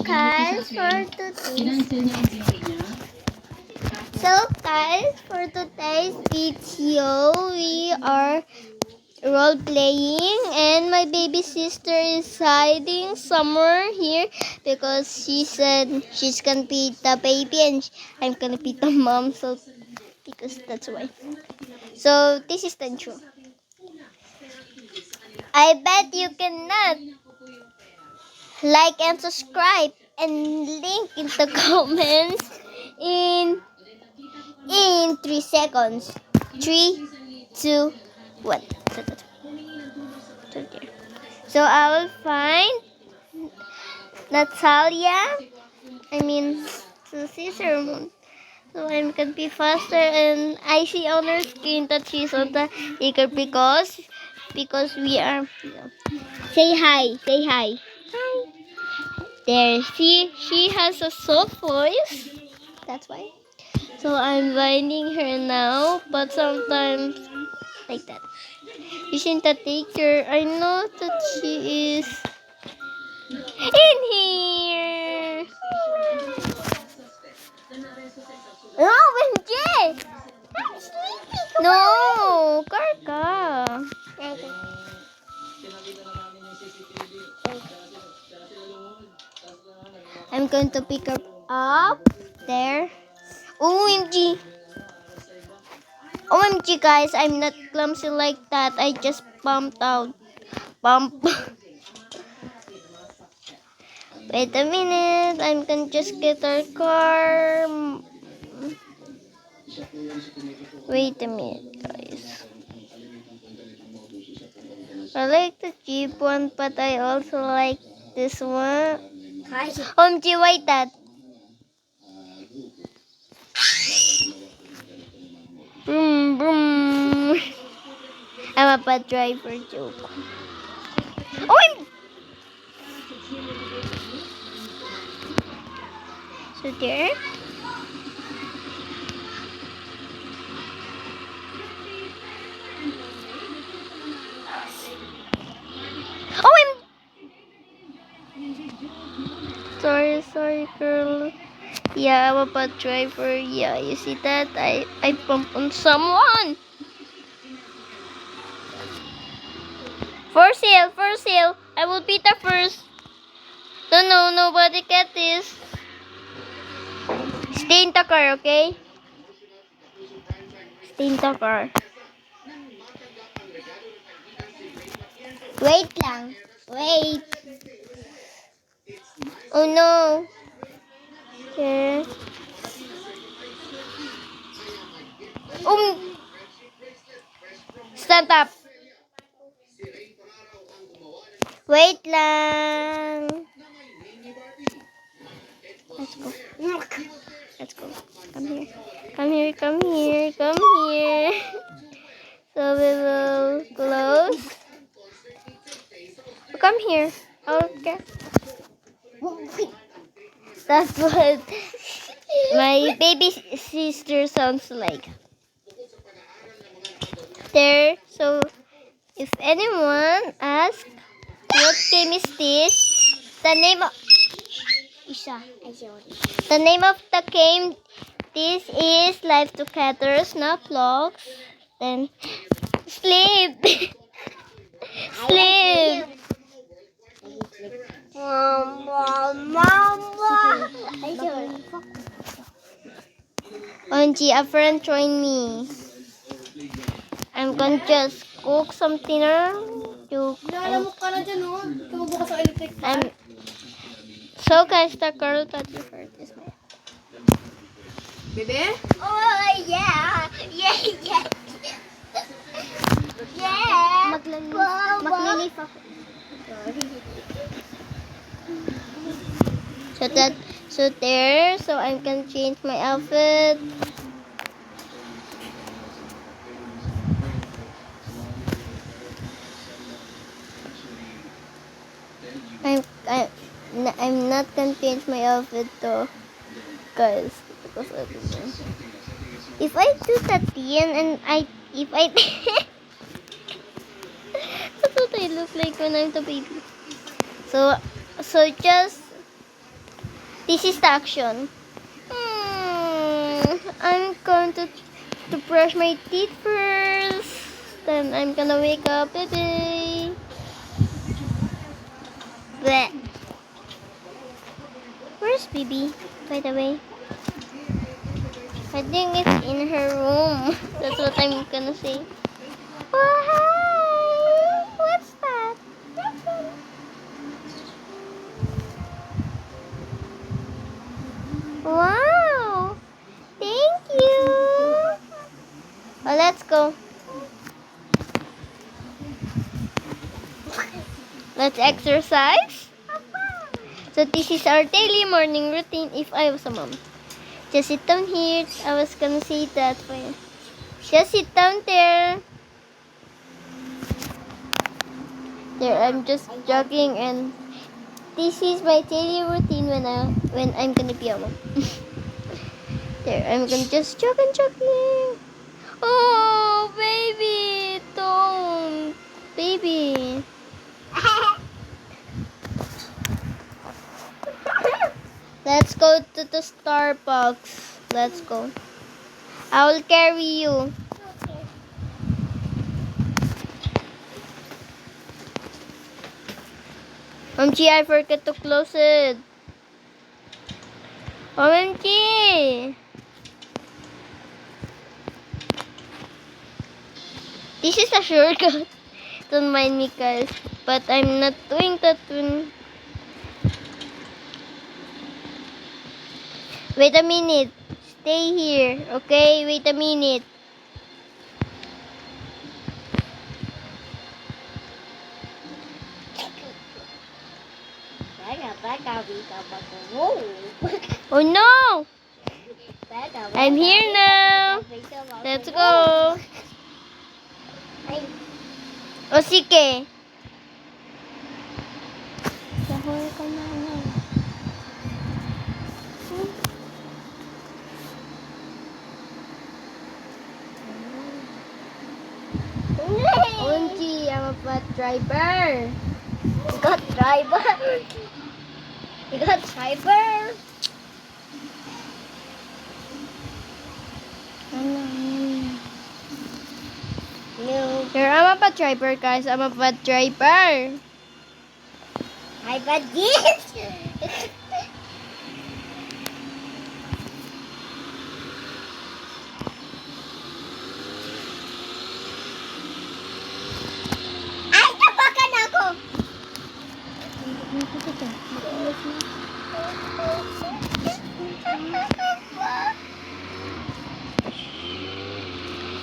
guys, for today's for today's video, we are role playing, and my baby sister is hiding somewhere here because she said she's gonna be the baby and I'm gonna be the mom. So because that's why. So this is the intro. I bet you cannot like and subscribe and link in the comments in 3 seconds. 3, 2, 1. So I will find Natalia. Caesar Moon. So I'm gonna be faster, and I see on her screen that she's on the eager because we are. Say hi. Say hi. Hi. There. She has a soft voice. That's why. So I'm finding her now, but sometimes like that. Using the teacher, I know that she is in here. OMG! I'm sleeping. No, Karka. I'm going to pick her up there. OMG. OMG, guys, I'm not clumsy like that. I just bumped out. Bump. Wait a minute. I'm gonna just get our car. Wait a minute, guys. I like the Jeep one, but I also like this one. OMG, wait that. Boom, boom. I'm a bad driver joke. Oh, so there. Oh, sorry, girl. Yeah, I'm a bad driver. Yeah, you see that? I bumped on someone. For sale. I will be the first. No, nobody get this. Stay in the car, okay? Stay in the car. Wait lang. Wait. Oh no. Okay. Stand up. Wait lang. Let's go. Come here. So we will close. Come here. Okay. That's what my baby sister sounds like. There. So if anyone asks what game is this, the name of the game, this is Life Together, not vlogs. Then sleep. Sleep. OMG, a friend join me. I'm gonna just cook some dinner. So guys, the girl that you heard is my Bebe? Oh yeah. Yeah. Maglinis ako. So there, so I'm gonna change my outfit. I'm not gonna change my outfit though, guys, because I don't know. If I do that again and if I that's what I look like when I'm the baby. So just This is the action. I'm going to brush my teeth first. Then I'm gonna wake up, baby. Bleh. Where's Bibi, by the way? I think it's in her room. That's what I'm gonna say. Oh, hi! What's that? Wow! Thank you! Oh, let's go. Let's exercise. So this is our daily morning routine if I was a mom. Just sit down here. I was gonna say that for you. Just sit down there. There, I'm just jogging, and this is my daily routine when I'm gonna be a mom. There, I'm gonna just jog and jogging. Oh, baby, don't, baby. Let's go to the Starbucks. Let's go. I will carry you. OMG, I forgot to close it. OMG. This is a shortcut. Don't mind me, guys. But I'm not doing that one. Wait a minute. Stay here, okay? Wait a minute. Oh no! I'm here now. Let's go. O sige. OMG, I'm a bad driver. You got driver. You got driver. No. Here, I'm a bad driver, guys. I'm a bad driver. I bad this. Ay, tapakan ako.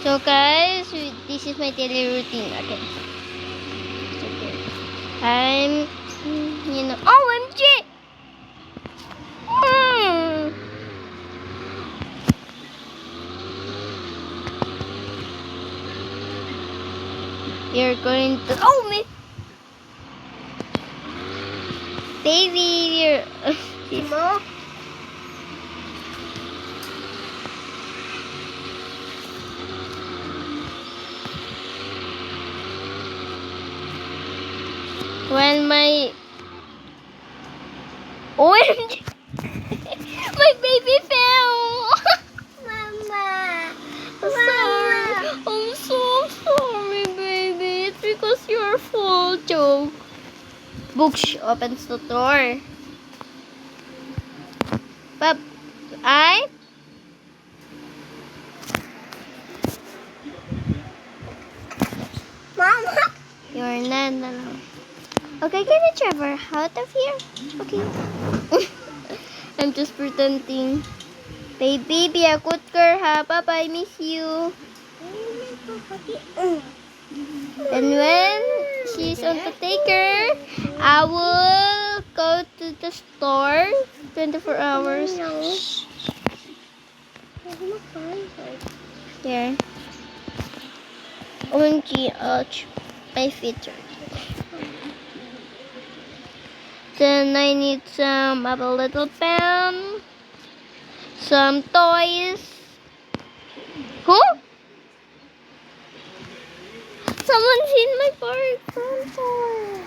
So guys, this is my daily routine. Okay. I'm, OMG! You're going to, me! Baby, you're, Simo? When my OMG, my baby fell. Mama, sorry. I'm so sorry, baby. It's because your fault, joke. Books opens the door. But Mama, you're not alone. Okay, can I Trevor out of here? Okay. I'm just pretending. Baby, be a good girl, ha? Bye-bye, miss you. And when she's on the taker, I will go to the store 24 hours. There. OMG, ouch. My feet hurt. Then I need a little pen, some toys. Who? Someone's in my front door.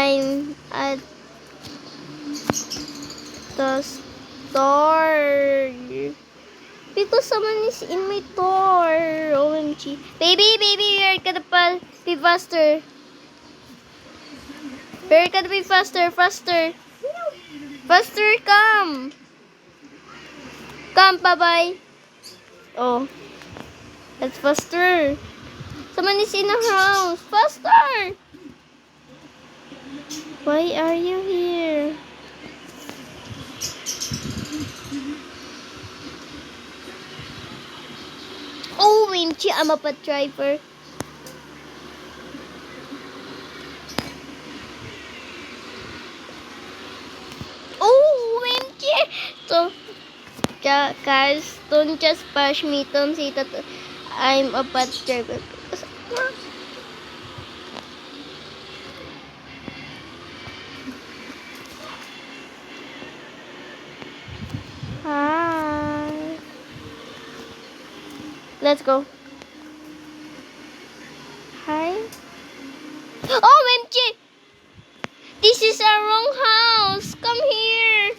I'm at the store. Because someone is in my door. OMG. Baby, you're gonna be faster. You're gonna be faster. Faster, come. Come, bye-bye. Oh, that's faster. Someone is in the house. Faster. Why are you here? OMG, I'm a bad driver. OMG. So, guys, don't just bash me. Don't say that I'm a bad driver. Because hi. Let's go. Hi. OMG. This is our wrong house. Come here.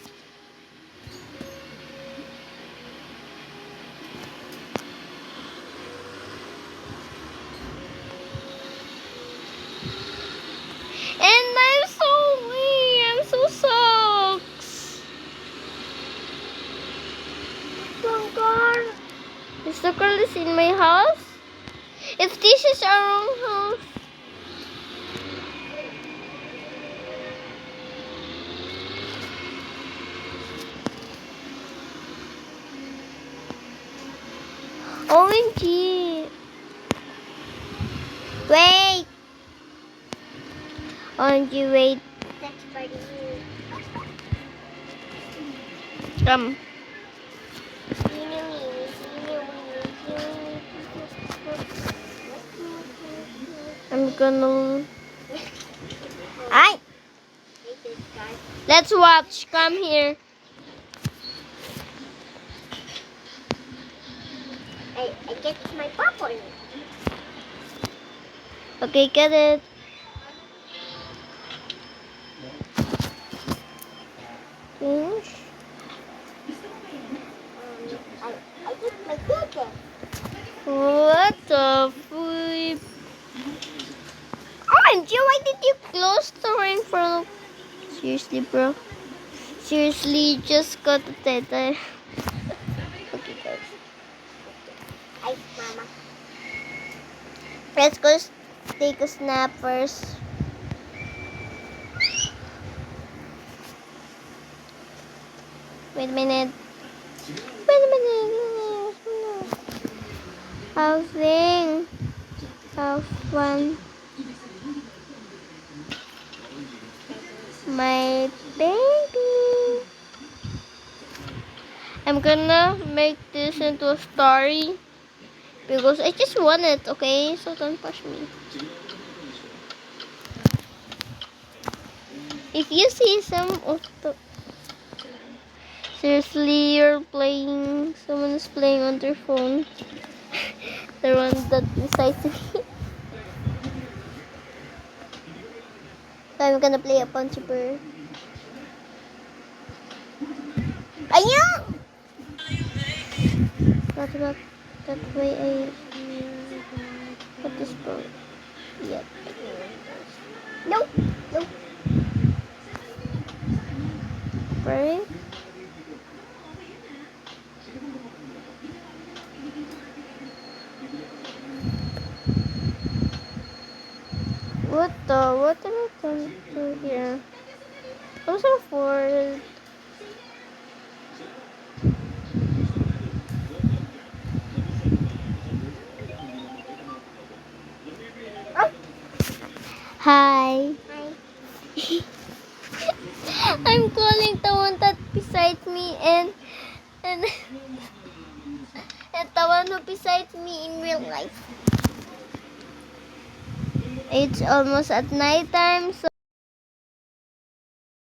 And I'm so weak. I'm so sucks. Oh God. Is the girl is in my house? If this is our wrong house. OMG. Wait. OMG, wait. That's for you. Come. I'm gonna. Let's watch. Come here. I get my popcorn. Okay, get it. Finish. I get my ticket. What the flip? OMG, why did you close the door in front of... Seriously, bro. Seriously, just got the teta. Okay, guys. Hi, Mama. Let's go take a snap first. Wait a minute. Wait a minute. Having have fun. My baby. I'm gonna make this into a story because I just want it, okay? So don't push me. If you see some of the... Seriously, you're playing... Someone is playing on their phone. The one that besides me. So I'm gonna play a Punchy Bird. Ayun! Not that way I put this bird. Yep. No, no. Right? What did I do here? Those are for... Hi. Hi. I'm calling the one that beside me and and the one who beside me in real life. It's almost at night time, so